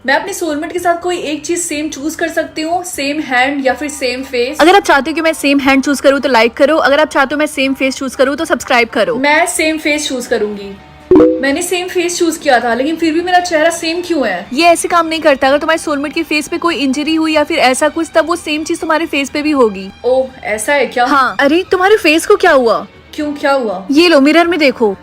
मैं अपने सोलमेट के साथ कोई एक चीज सेम चूज कर सकती हूँ, सेम हैंड या फिर सेम फेस। अगर आप चाहते हो कि मैं सेम हैंड चूज करूँ तो लाइक करो, अगर आप चाहते हो मैं सेम फेस चूज करूँ तो सब्सक्राइब करो। मैं सेम फेस चूज करूंगी। मैंने सेम फेस चूज किया था, लेकिन फिर भी मेरा चेहरा सेम क्यों है? ये ऐसे काम नहीं करता। अगर तुम्हारे सोलमेट के फेस पे कोई इंजरी हुई या फिर ऐसा कुछ, तब वो सेम चीज तुम्हारे फेस पे भी होगी। ओह, ऐसा है क्या? हाँ। अरे तुम्हारे फेस को क्या हुआ? क्यों, क्या हुआ? ये लो मिरर में देखो।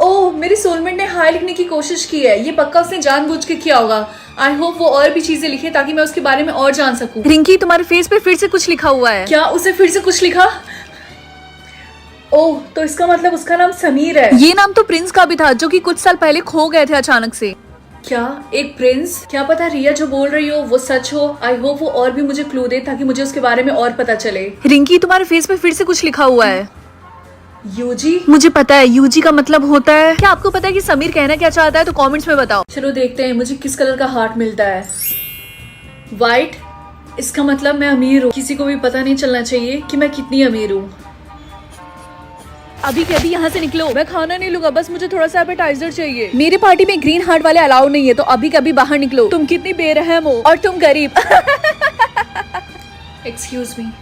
ओह, मेरी सोलमेट ने हाई लिखने की कोशिश की है। ये पक्का उसने जानबूझ के किया होगा। आई होप वो और भी चीजें लिखे ताकि मैं उसके बारे में और जान सकूं। रिंकी, तुम्हारे फेस पे फिर से कुछ लिखा हुआ है। क्या उसे फिर से कुछ लिखा? ओह, तो इसका मतलब उसका नाम समीर है। ये नाम तो प्रिंस का भी था, जो कि कुछ साल पहले खो गए थे अचानक से। क्या एक प्रिंस? क्या पता रिया जो बोल रही हो वो सच हो। आई होप वो और भी मुझे क्लू दे ताकि मुझे उसके बारे में और पता चले। रिंकी, तुम्हारे फेस पे फिर से कुछ लिखा हुआ है। यूजी? मुझे पता है यूजी का मतलब होता है। क्या आपको पता है कि समीर कहना क्या चाहता है? तो कमेंट्स में बताओ। चलो देखते हैं मुझे किस कलर का हार्ट मिलता है। व्हाइट? इसका मतलब मैं अमीर हूँ। किसी को भी पता नहीं चलना चाहिए कि मैं कितनी अमीर हूँ। अभी के अभी यहाँ से निकलो। मैं खाना नहीं लूंगा, बस मुझे थोड़ा सा एपेटाइजर चाहिए। मेरी पार्टी में ग्रीन हार्ट वाले अलाउ नहीं है, तो अभी के अभी बाहर निकलो। तुम कितनी बेरहम हो और तुम गरीब। Excuse me.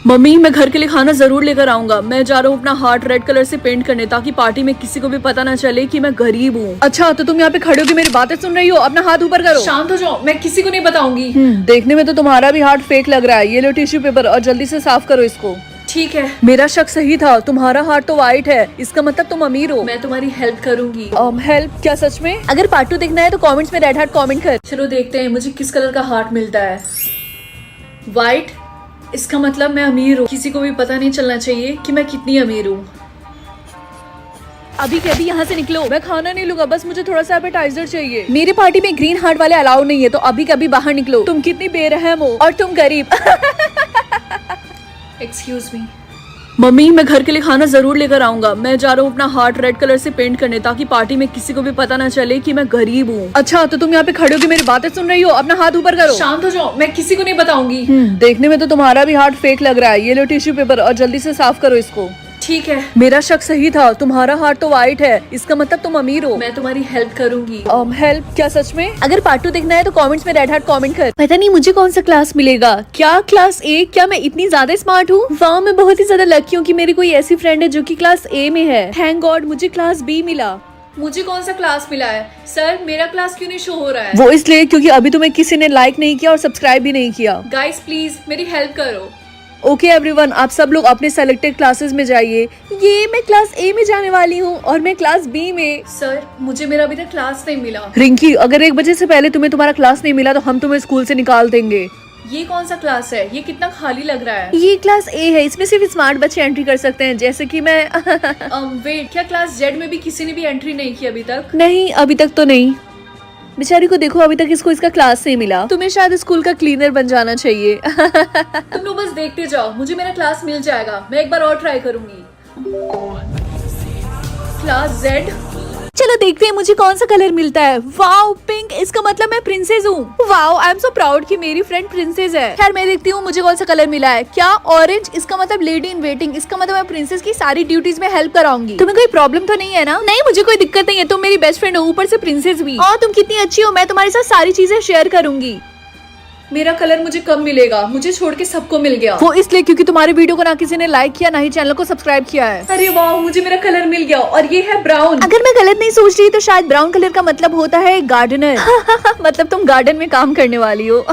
मम्मी, मैं घर के लिए खाना जरूर लेकर आऊंगा। मैं जा रहा हूँ अपना हार्ट रेड कलर से पेंट करने, ताकि पार्टी में किसी को भी पता ना चले कि मैं गरीब हूँ। अच्छा, तो तुम यहाँ पे खड़े होकर मेरी बातें सुन रही हो? अपना हाथ ऊपर करो। शांत हो जाओ, मैं किसी को नहीं बताऊंगी। देखने में तो तुम्हारा भी हार्ट फेक लग रहा है। ये लो टिश्यू पेपर और जल्दी से साफ करो इसको। ठीक है। मेरा शक सही था, तुम्हारा हार्ट तो व्हाइट है। इसका मतलब तुम अमीर हो। मैं तुम्हारी हेल्प करूंगी। हेल्प? क्या सच में? अगर पार्ट 2 देखना है तो कमेंट्स में रेड हार्ट कमेंट कर। चलो देखते हैं मुझे किस कलर का हार्ट मिलता है। व्हाइट? इसका मतलब मैं अमीर हूँ। किसी को भी पता नहीं चलना चाहिए कि मैं कितनी अमीर हूँ। अभी के अभी यहाँ से निकलो। मैं खाना नहीं लूंगा, बस मुझे थोड़ा सा एपेटाइजर चाहिए। मेरी पार्टी में ग्रीन हार्ट वाले अलाउ नहीं है, तो अभी के अभी बाहर निकलो। तुम कितनी बेरहम हो और तुम गरीब। Excuse me. मम्मी, मैं घर के लिए खाना जरूर लेकर आऊंगा। मैं जा रहा हूँ अपना हार्ट रेड कलर से पेंट करने, ताकि पार्टी में किसी को भी पता ना चले कि मैं गरीब हूँ। अच्छा, तो तुम यहाँ पे खड़े होकर मेरी बातें सुन रही हो? अपना हाथ ऊपर करो। शांत हो जाओ, मैं किसी को नहीं बताऊंगी। देखने में तो तुम्हारा भी हार्ट फेक लग रहा है। ये लो टिश्यू पेपर और जल्दी से साफ करो इसको। ठीक है। मेरा शक सही था, तुम्हारा हार्ट तो व्हाइट है। इसका मतलब तुम अमीर हो। मैं तुम्हारी हेल्प करूंगी। हेल्प? क्या सच में? अगर पार्ट 2 देखना है तो कमेंट्स में रेड हार्ट कमेंट कर। पता नहीं मुझे कौन सा क्लास मिलेगा। क्या क्लास ए? क्या मैं इतनी ज्यादा स्मार्ट हूँ? वाह, मैं बहुत ही ज्यादा लकी हूँ कि मेरी कोई ऐसी फ्रेंड है जो कि क्लास ए में है। थैंक गॉड मुझे क्लास बी मिला। मुझे कौन सा क्लास मिला है? सर, मेरा क्लास क्यों नहीं शो हो रहा है? वो इसलिए क्योंकि अभी तुम्हें किसी ने लाइक नहीं किया और सब्सक्राइब भी नहीं किया। गाइस प्लीज मेरी हेल्प करो। ओके एवरीवन, आप सब लोग अपने सेलेक्टेड क्लासेस में जाइए। ये मैं क्लास ए में जाने वाली हूँ और मैं क्लास बी में। सर, मुझे मेरा अभी तक क्लास नहीं मिला। रिंकी, अगर 1 बजे से पहले तुम्हें तुम्हारा क्लास नहीं मिला तो हम तुम्हें स्कूल से निकाल देंगे। ये कौन सा क्लास है? ये कितना खाली लग रहा है। ये क्लास ए है, इसमें सिर्फ स्मार्ट बच्चे एंट्री कर सकते हैं, जैसे कि मैं। वेट, क्या क्लास जेड में भी किसी ने भी एंट्री नहीं की अभी तक? नहीं, अभी तक तो नहीं। बेचारी को देखो, अभी तक इसको इसका क्लास नहीं मिला। तुम्हें शायद स्कूल का क्लीनर बन जाना चाहिए। तुम लोग बस देखते जाओ, मुझे मेरा क्लास मिल जाएगा। मैं एक बार और ट्राई करूंगी। Class Z? चलो देखते हैं मुझे कौन सा कलर मिलता है। Wow, pink! इसका मतलब मैं प्रिंसेस हूँ। Wow, I am so proud कि मेरी फ्रेंड प्रिंसेस है। खैर, मैं देखती हूँ मुझे कौन सा कलर मिला है। क्या ऑरेंज? इसका मतलब लेडी इन वेटिंग। इसका मतलब मैं प्रिंसेस की सारी ड्यूटीज में हेल्प कराऊंगी। तुम्हें कोई प्रॉब्लम तो नहीं है ना? नहीं, मुझे कोई दिक्कत नहीं है। तुम मेरी बेस्ट फ्रेंड हो, ऊपर से प्रिंसेस भी। और तुम कितनी अच्छी हो, मैं तुम्हारे साथ सारी चीजें शेयर करूंगी। मेरा कलर मुझे कब मिलेगा? मुझे छोड़ के सबको मिल गया। वो इसलिए क्योंकि तुम्हारे वीडियो को ना किसी ने लाइक किया, ना ही चैनल को सब्सक्राइब किया है। अरे वाह, मुझे मेरा कलर मिल गया और ये है ब्राउन। अगर मैं गलत नहीं सोच रही तो शायद ब्राउन कलर का मतलब होता है गार्डनर। मतलब तुम गार्डन में काम करने वाली हो।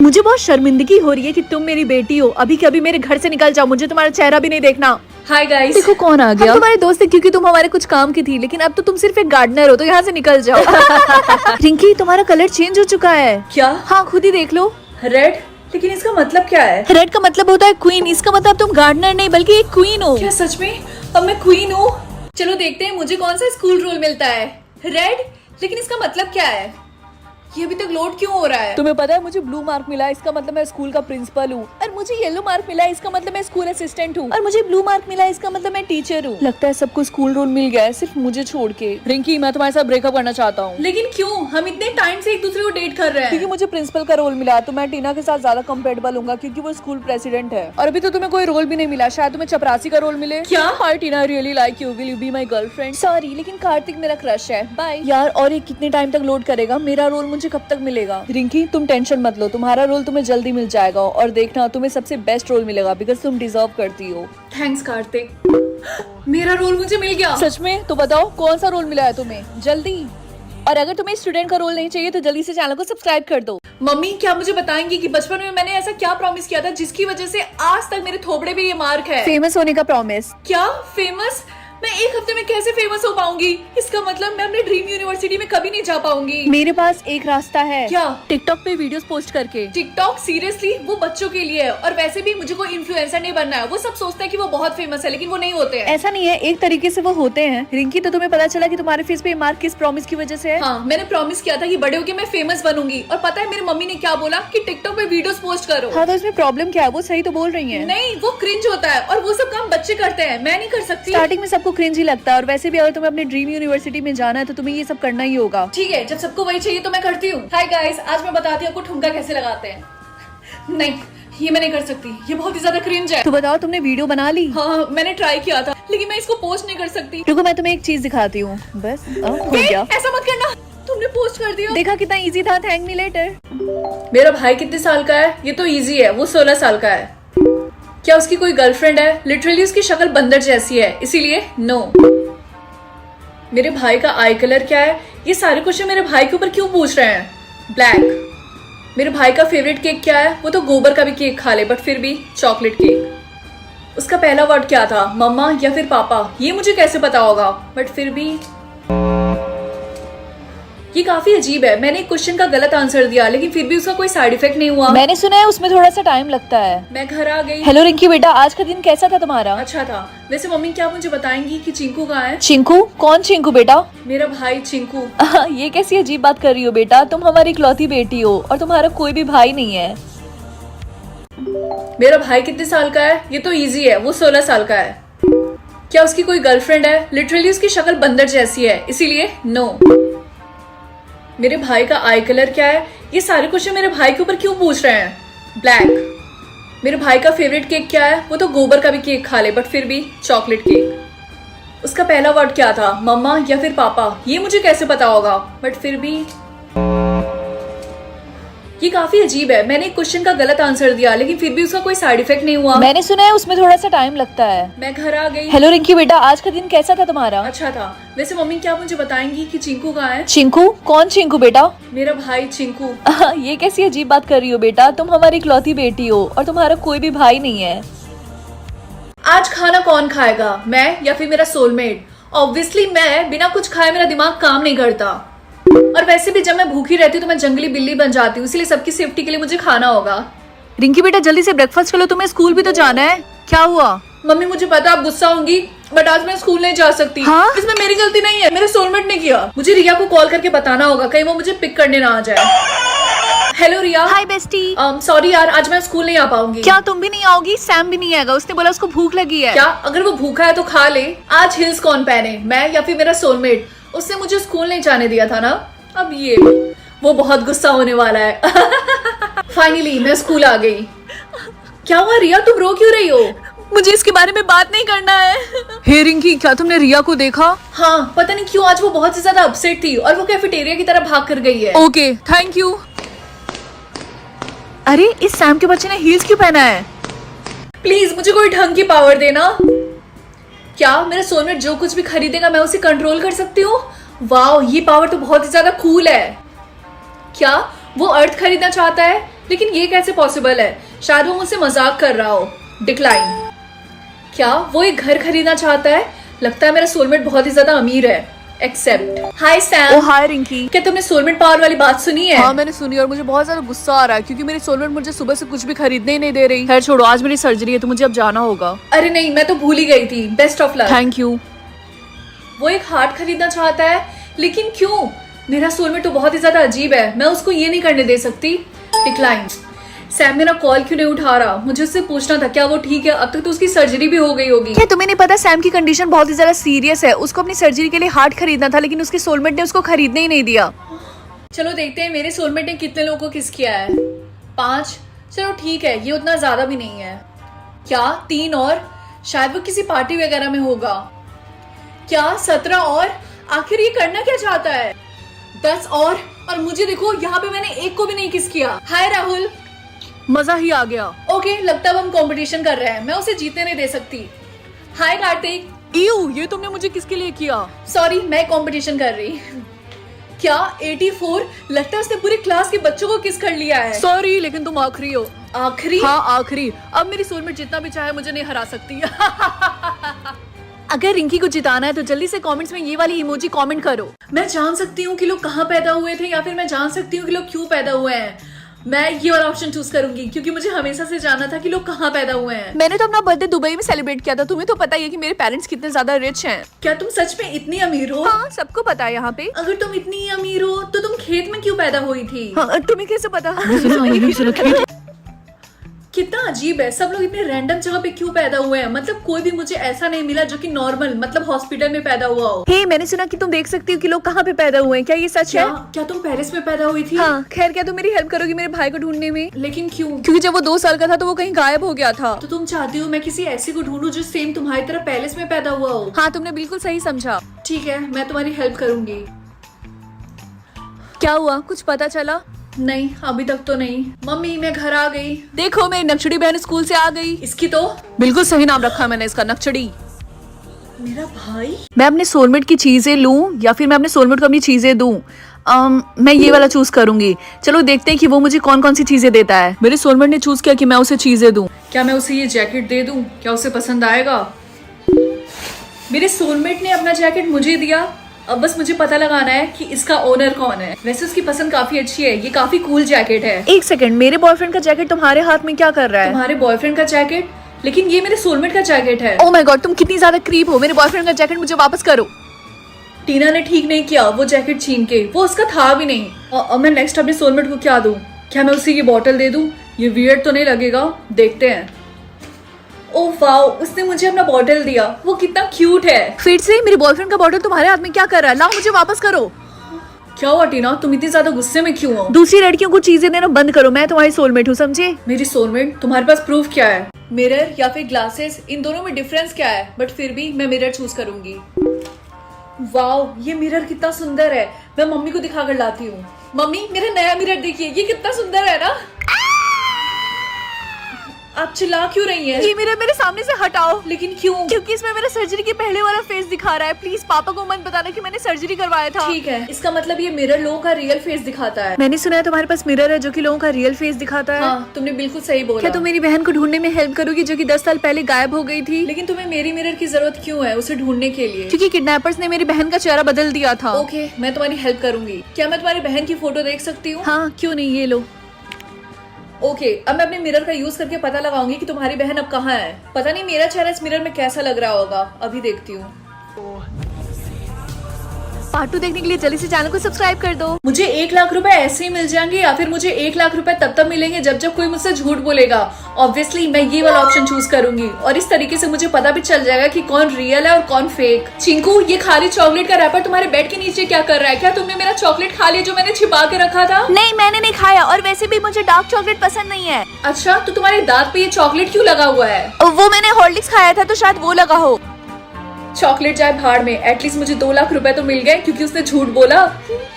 मुझे बहुत शर्मिंदगी हो रही है कि तुम मेरी बेटी हो। अभी के अभी मेरे घर से निकल जाओ, मुझे तुम्हारा चेहरा भी नहीं देखना। Hi guys. देखो कौन आ गया। हम तुम्हारे दोस्त थे क्योंकि तुम हमारे कुछ काम की थी, लेकिन अब तो तुम सिर्फ एक गार्डनर हो, तो यहाँ से निकल जाओ। रिंकी, तुम्हारा कलर चेंज हो चुका है। क्या? हाँ, खुद ही देख लो। रेड? लेकिन इसका मतलब क्या है? रेड का मतलब होता है क्वीन। इसका मतलब तुम गार्डनर नहीं बल्कि एक क्वीन हो। क्या सच में? अब मैं क्वीन हूँ? चलो देखते हैं मुझे कौन सा स्कूल रोल मिलता है। रेड? लेकिन इसका मतलब क्या है? ये अभी तक लोड क्यों हो रहा है? तुम्हें पता है मुझे ब्लू मार्क मिला है, इसका मतलब मैं स्कूल का प्रिंसिपल हूँ। और मुझे येलो मार्क मिला है, इसका मतलब मैं स्कूल असिस्टेंट हूँ। और मुझे ब्लू मार्क मिला है, इसका मतलब मैं टीचर हूँ। लगता है सबको स्कूल रोल मिल गया है, सिर्फ मुझे छोड़ के। रिंकी, मैं तुम्हारे साथ ब्रेकअप करना चाहता हूँ। लेकिन क्यों? हम इतने टाइम से एक दूसरे को डेट कर रहे हैं। क्योंकि मुझे प्रिंसिपल का रोल मिला, तो मैं टीना के साथ ज्यादा कंपेटेबल हूँ क्योंकि वो स्कूल प्रेसिडेंट है। और अभी तो तुम्हें कोई रोल भी नहीं मिला, शायद तुम्हें चपरासी का रोल मिले। क्या? Hi Tina, really like you, will you be my girlfriend? Sorry, लेकिन कार्तिक मेरा क्रश है। बाय। यार, और ये कितने टाइम तक लोड करेगा? मेरा रोल मुझे मुझे कब तक मिलेगा? रिंकी तुम टेंशन मत लो, तुम्हारा रोल तुम्हें जल्दी मिल जाएगा और देखना तुम्हें सबसे बेस्ट रोल मिलेगा बिकॉज तुम डिजर्व करती हो। थैंक्स कार्तिक, मेरा रोल मुझे मिल गया। सच में? तो बताओ कौन सा रोल मिला है तुम्हें, जल्दी। और अगर तुम्हें स्टूडेंट का रोल नहीं चाहिए तो जल्दी से चैनल को सब्सक्राइब कर दो। मम्मी क्या मुझे बताएंगी कि बचपन में मैंने ऐसा क्या प्रॉमिस किया था जिसकी वजह से आज तक मेरे थोबड़े पे ये मार्क है? फेमस होने का प्रॉमिस। क्या फेमस? मैं एक हफ्ते में कैसे फेमस हो पाऊंगी? इसका मतलब मैं अपने ड्रीम यूनिवर्सिटी में कभी नहीं जा पाऊंगी। मेरे पास एक रास्ता है। क्या? टिकटॉक पे वीडियोस पोस्ट करके। टिकटॉक? सीरियसली? वो बच्चों के लिए है और वैसे भी मुझे कोई इन्फ्लुएंसर नहीं बनना है। वो सब सोचते हैं कि वो बहुत फेमस है लेकिन वो नहीं होते हैं। ऐसा नहीं है, एक तरीके से वो होते हैं। रिंकी तो तुम्हें पता चला कि तुम्हारे फेस पे मार्क किस प्रॉमिस की वजह से है? हाँ, मैंने प्रॉमिस किया था कि बड़े होके मैं फेमस बनूंगी और पता है मेरी मम्मी ने क्या बोला कि टिकटॉक पे वीडियोस पोस्ट करो। हाँ तो इसमें प्रॉब्लम क्या है? वो सही तो बोल रही है। नहीं, वो क्रिंज होता है और वो सब काम बच्चे करते हैं, मैं नहीं कर सकती। स्टार्टिंग में सबको क्रिंज ही लगता है और वैसे भी अगर तुम्हें अपने ड्रीम यूनिवर्सिटी में जाना है तो तुम्हें ये सब करना ही होगा। ठीक है, जब सबको वही चाहिए तो मैं करती हूँ। हाय गाइस, आज मैं बताती हूँ आपको ठुमका कैसे लगाते हैं। नहीं, ये मैं नहीं कर सकती, ये बहुत ही ज्यादा क्रिंज है। तो बताओ तुमने वीडियो बना ली? हाँ, मैंने ट्राई किया था लेकिन मैं इसको पोस्ट नहीं कर सकती। रुको मैं तुम्हें एक चीज दिखाती हूँ। बस हो गया। ऐसा मत करना, तुमने पोस्ट कर दिया। देखा कितना इजी था, थैंक मी लेटर। मेरा भाई कितने साल का है? ये तो इजी है, वो 16 साल का है। क्या उसकी कोई गर्लफ्रेंड है? लिटरली उसकी शक्ल बंदर जैसी है, इसीलिए नो। मेरे भाई का आई कलर क्या है? ये सारे क्वेश्चन मेरे भाई के ऊपर क्यों पूछ रहे हैं? ब्लैक। मेरे भाई का फेवरेट केक क्या है? वो तो गोबर का भी केक खा ले बट फिर भी चॉकलेट केक। उसका पहला वर्ड क्या था? मम्मा या फिर पापा? ये मुझे कैसे पता होगा बट फिर भी। ये काफी अजीब है, मैंने एक क्वेश्चन का गलत आंसर दिया लेकिन फिर भी उसका कोई साइड इफेक्ट नहीं हुआ। मैंने सुना है उसमें थोड़ा सा टाइम लगता है। मैं घर आ गई। हेलो रिंकी बेटा, आज का दिन कैसा था तुम्हारा? अच्छा था। वैसे मम्मी क्या मुझे बताएंगी कि चिंकू कहाँ है? चिंकू? कौन चिंकू बेटा? मेरा भाई चिंकू। ये कैसी अजीब बात कर रही हो बेटा, तुम हमारी इकलौती बेटी हो और तुम्हारा कोई भी भाई नहीं है। मेरा भाई कितने साल का है? ये तो इजी है, वो 16 साल का है। क्या उसकी कोई गर्लफ्रेंड है? लिटरली उसकी शक्ल बंदर जैसी है, इसीलिए नो। मेरे भाई का आई कलर क्या है? ये सारे क्वेश्चन मेरे भाई के ऊपर क्यों पूछ रहे हैं? ब्लैक। मेरे भाई का फेवरेट केक क्या है? वो तो गोबर का भी केक खा ले बट फिर भी चॉकलेट केक। उसका पहला वर्ड क्या था? मम्मा या फिर पापा? ये मुझे कैसे पता होगा बट फिर भी। ये काफी अजीब है, मैंने एक क्वेश्चन का गलत आंसर दिया लेकिन फिर भी उसका कोई साइड इफेक्ट नहीं हुआ। मैंने सुना है उसमें थोड़ा सा टाइम लगता है। मैं घर आ गई। हेलो रिंकी बेटा, आज का दिन कैसा था तुम्हारा? अच्छा था। वैसे मम्मी क्या मुझे बताएंगी कि चिंकू कहाँ है? चिंकू? कौन चिंकू बेटा? मेरा भाई चिंकू। ये कैसी अजीब बात कर रही हो बेटा, तुम हमारी इकलौती बेटी हो और तुम्हारा कोई भी भाई नहीं है। आज खाना कौन खाएगा, मैं या फिर मेरा सोलमेट? ऑब्वियसली मैं, बिना कुछ खाए मेरा दिमाग काम नहीं करता। और वैसे भी जब मैं भूखी रहती हूँ तो मैं जंगली बिल्ली बन जाती हूँ, इसलिए सबकी सेफ्टी के लिए मुझे खाना होगा। रिंकी बेटा जल्दी से ब्रेकफास्ट कर लो, तुम्हें स्कूल भी तो जाना है। क्या हुआ? मम्मी मुझे पता आप गुस्सा होंगी बट आज मैं स्कूल नहीं जा सकती। हाँ? इसमें मेरी गलती नहीं है, मेरे सोलमेट ने किया। मुझे रिया को कॉल करके बताना होगा, कहीं वो मुझे पिक करने ना आ जाए। हेलो रिया। हाय बेस्टी। सॉरी यार, आज मैं स्कूल नहीं आ पाऊंगी। क्या तुम भी नहीं आओगी? सैम भी नहीं आएगा, उसने बोला उसको भूख लगी है। क्या? अगर वो भूखा है तो खा ले। आज हिल्स कौन पहने, मैं या फिर मेरा सोलमेट? उसने मुझे स्कूल नहीं जाने दिया था ना। अब ये वो बहुत गुस्सा होने वाला है। फाइनली मैं स्कूल आ गई। क्या हुआ रिया, तुम रो क्यों रही हो? मुझे इसके बारे में बात नहीं करना है। हे रिंकी, क्या तुमने रिया को देखा? हाँ, पता नहीं क्यों आज वो बहुत ही ज्यादा अपसेट थी और वो कैफेटेरिया की तरफ भाग कर गई है। Okay thank you. अरे इस सैम के बच्चे ने हील्स क्यों पहना है? प्लीज मुझे कोई ढंग की पावर देना। क्या मेरा सोलमेट जो कुछ भी खरीदेगा मैं उसे कंट्रोल कर सकती हूँ? वाओ, ये पावर तो बहुत ही ज्यादा कूल है। क्या वो अर्थ खरीदना चाहता है? लेकिन ये कैसे पॉसिबल है? शायद वो मुझसे मजाक कर रहा हो। डिक्लाइन। क्या वो एक घर खरीदना चाहता है? लगता है मेरा सोलमेट बहुत ही ज्यादा अमीर है। एक्सेप्ट। हाय सैम। ओ हाय रिंकी। क्या तुमने सोलमेट पावर वाली बात सुनी है? हाँ मैंने सुनी और मुझे बहुत ज्यादा गुस्सा आ रहा है क्योंकि मेरी सोलमेट मुझे सुबह से कुछ भी खरीदने ही नहीं दे रही। खैर छोड़ो, आज मेरी सर्जरी है तो मुझे अब जाना होगा। अरे नहीं, मैं तो भूल ही गई थी। Best of luck. Thank you. वो एक हार्ट खरीदना चाहता है, लेकिन क्यों? मेरा सोलमेट तो बहुत ही ज्यादा अजीब है, मैं उसको ये नहीं करने दे सकती। डिक्लाइन। सैम मेरा कॉल क्यों नहीं उठा रहा? मुझे उससे पूछना था क्या वो ठीक है। अब तक तो उसकी सर्जरी भी हो गई होगी। क्या तुम्हें नहीं पता सैम की कंडीशन बहुत ही ज्यादा सीरियस है? उसको अपनी सर्जरी के लिए हार्ट खरीदना था लेकिन उसके सोलमेट ने उसको खरीदने ही नहीं दिया। चलो देखते हैं मेरे सोलमेट ने कितने लोगों को किस किया है। 5। चलो ठीक है, ये उतना ज्यादा भी नहीं है। क्या 3 और? शायद वो किसी पार्टी वगैरह में होगा। क्या 17 और? आखिर ये करना क्या चाहता है? 10 और? और मुझे देखो यहाँ पे मैंने एक को भी नहीं किस किया। हाय राहुल। मजा ही आ गया। ओके, लगता है अब हम कंपटीशन कर रहे हैं, मैं उसे जीतने नहीं दे सकती। हाय कार्तिक। इयू, ये तुमने मुझे किसके लिए किया? सॉरी, मैं कंपटीशन कर रही। क्या 84? लगता है उसने पूरी क्लास के बच्चों को किस कर लिया है। सॉरी, लेकिन तुम आखिरी हो। आखिरी? हाँ आखिरी। अब मेरी सोलमेट जितना भी चाहे मुझे नहीं हरा सकती। अगर रिंकी को जिताना है तो जल्दी से कमेंट्स में ये वाली इमोजी कमेंट करो। मैं जान सकती हूँ कि लोग कहाँ पैदा हुए थे, या फिर मैं जान सकती हूँ कि लोग क्यों पैदा हुए हैं। मैं ये वाला ऑप्शन चूज करूंगी क्योंकि मुझे हमेशा से जानना था कि लोग कहाँ पैदा हुए हैं। मैंने तो अपना बर्थडे दुबई में सेलिब्रेट किया था। तुम्हें तो पता ही है कि मेरे पेरेंट्स कितने ज्यादा रिच हैं। क्या तुम सच में इतनी अमीर हो? हाँ, सबको पता है यहाँ पे। अगर तुम इतनी अमीर हो तो तुम खेत में क्यों पैदा हुई थी? हाँ, तुम्हें कैसे पता? कितना अजीब है, सब लोग इतने रैंडम जगह पे क्यों पैदा हुए हैं। मतलब कोई भी मुझे ऐसा नहीं मिला जो कि नॉर्मल, मतलब हॉस्पिटल में पैदा हुआ हो। हे, मैंने सुना कि तुम देख सकती हो कि लोग कहाँ पे पैदा हुए हैं। क्या ये सच है? क्या तुम पेरिस में पैदा हुई थी? हाँ। खैर, क्या तुम मेरी हेल्प करोगी मेरे भाई को ढूंढने में? लेकिन क्यों? क्योंकि जब वो 2 साल का था तो वो कहीं गायब हो गया था। तो तुम चाहती हो मैं किसी ऐसी को ढूंढूं जो सेम तुम्हारी तरह पेरिस में पैदा हुआ हो? हाँ, तुमने बिल्कुल सही समझा। ठीक है, मैं तुम्हारी हेल्प करूंगी। क्या हुआ, कुछ पता चला? नहीं, अभी तक तो नहीं। मम्मी, मैं घर आ गई। देखो, मेरी नक्शड़ी बहन स्कूल से आ गई। इसकी तो बिल्कुल सही नाम रखा मैंने इसका, नक्शड़ी। मेरा भाई? मैं अपने सोलमेट की चीजें लूं या फिर मैं अपने सोलमेट को अपनी चीजें दूं? मैं ये वाला चूज करूंगी। चलो देखते हैं कि वो मुझे कौन कौन सी चीजें देता है। मेरे सोलमेट ने चूज किया कि मैं उसे चीजें दूं। क्या मैं उसे ये जैकेट दे दूं? क्या उसे पसंद आएगा? मेरे सोलमेट ने अपना जैकेट मुझे दिया। अब बस मुझे पता लगाना है कि इसका ओनर कौन है। वैसे उसकी पसंद काफी अच्छी है, ये काफी कूल जैकेट है। एक सेकंड, मेरे बॉयफ्रेंड का जैकेट तुम्हारे हाथ में क्या कर रहा है? तुम्हारे बॉयफ्रेंड का जैकेट? लेकिन ये मेरे सोलमेट का जैकेट है। ओह माय गॉड, तुम कितनी ज्यादा क्रीप हो। मेरे बॉयफ्रेंड का जैकेट मुझे वापस करो। टीना ने ठीक नहीं किया वो जैकेट छीन के, वो उसका था भी नहीं। और मैं नेक्स्ट अपने सोलमेट को क्या दूं? क्या मैं उसे ये बॉटल दे दूं? ये वियर्ड तो नहीं लगेगा, देखते हैं। ओह वाओ, उसने मुझे अपना बॉटल दिया। वो कितना क्यूट है। फिर से मेरे बॉयफ्रेंड का बॉटल तुम्हारे हाथ में क्या कर रहा है? लाओ, मुझे वापस करो। क्या हुआ टीना, तुम इतनी ज्यादा गुस्से में क्यों हो? दूसरी लड़कियों को चीजें देना बंद करो। मैं तुम्हारी सोलमेट हूँ, समझे? मेरी सोलमेट? तुम्हारे पास प्रूफ क्या है? मिरर या फिर ग्लासेस, इन दोनों में डिफरेंस क्या है? बट फिर भी मैं मिरर चूज करूंगी। वाओ, ये मिरर कितना सुंदर है। मैं मम्मी को दिखा कर लाती हूँ। मम्मी, मेरा नया मिरर देखिए, ये कितना सुंदर है ना। आप चिल्ला क्यों रही हैं? ये मिरर मेरे सामने से हटाओ। लेकिन क्यों? क्योंकि इसमें मेरा सर्जरी के पहले वाला फेस दिखा रहा है। प्लीज पापा को मत बताना कि मैंने सर्जरी करवाया था। ठीक है, इसका मतलब ये मिरर लोगों का रियल फेस दिखाता है। मैंने सुना है तुम्हारे पास मिरर है जो कि लोगों का रियल फेस दिखाता है। हाँ, तुमने बिल्कुल सही बोला। क्या तुम मेरी बहन को ढूंढने में हेल्प करोगी जो कि 10 साल पहले गायब हो गई थी? लेकिन तुम्हें मेरी मिरर की जरूरत क्यों है उसे ढूंढने के लिए? क्योंकि किडनैपर्स ने मेरी बहन का चेहरा बदल दिया था। ओके, मैं तुम्हारी हेल्प करूंगी। क्या मैं तुम्हारी बहन की फोटो देख सकती हूँ? हाँ, क्यों नहीं, ये लो। ओके, अब मैं अपने मिरर का यूज करके पता लगाऊंगी कि तुम्हारी बहन अब कहाँ है। पता नहीं मेरा चेहरा इस मिरर में कैसा लग रहा होगा, अभी देखती हूँ। पार्ट 2 देखने के लिए जल्दी से चैनल को सब्सक्राइब कर दो। मुझे 1 लाख रुपए ऐसे ही मिल जाएंगे या फिर मुझे 1 लाख रुपए तब मिलेंगे जब कोई मुझसे झूठ बोलेगा। ऑब्वियसली मैं ये वाला ऑप्शन चूज करूंगी और इस तरीके से मुझे पता भी चल जाएगा कि कौन रियल है और कौन फेक। चिंकू, ये खाली चॉकलेट का रैपर तुम्हारे बेड के नीचे क्या कर रहा है? क्या तुमने मेरा चॉकलेट खा लिया जो मैंने छिपा के रखा था? नहीं, मैंने नहीं खाया और वैसे भी मुझे डार्क चॉकलेट पसंद नहीं है। अच्छा, तो तुम्हारे दांत पे ये चॉकलेट क्यों लगा हुआ है? वो मैंने हॉर्लिक्स खाया था तो शायद वो लगा हो। चॉकलेट जाए भाड़ में, एटलीस्ट मुझे 2 लाख रुपए तो मिल गए क्योंकि उसने झूठ बोला।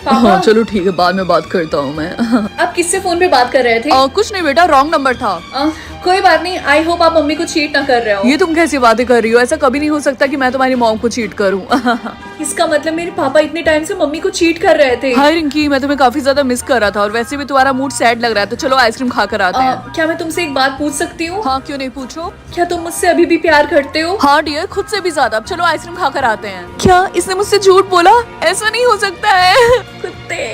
पापा, हाँ, चलो ठीक है, बाद में बात करता हूँ मैं। आप किससे फोन पे बात कर रहे थे? कुछ नहीं बेटा, रॉन्ग नंबर था। कोई बात नहीं। आई होप आप मम्मी को चीट ना कर रहे हो। ये तुम कैसी बातें कर रही हो? ऐसा कभी नहीं हो सकता कि मैं तुम्हारी मॉम को चीट करूं। इसका मतलब मेरे पापा इतने टाइम से मम्मी को चीट कर रहे थे। हाय रिंकी, मैं तुम्हें काफी ज्यादा मिस कर रहा था और वैसे भी तुम्हारा मूड सैड लग रहा है, तो चलो आइसक्रीम खा कर आते हैं। क्या मैं तुमसे एक बात पूछ सकती हूँ? हाँ, क्यों नहीं, पूछो। क्या तुम मुझसे अभी भी प्यार करते हो? हाँ डियर, खुद से भी ज्यादा। अब चलो आइसक्रीम खा कर आते हैं। क्या इसने मुझसे झूठ बोला? ऐसा नहीं हो सकता है। कुत्ते।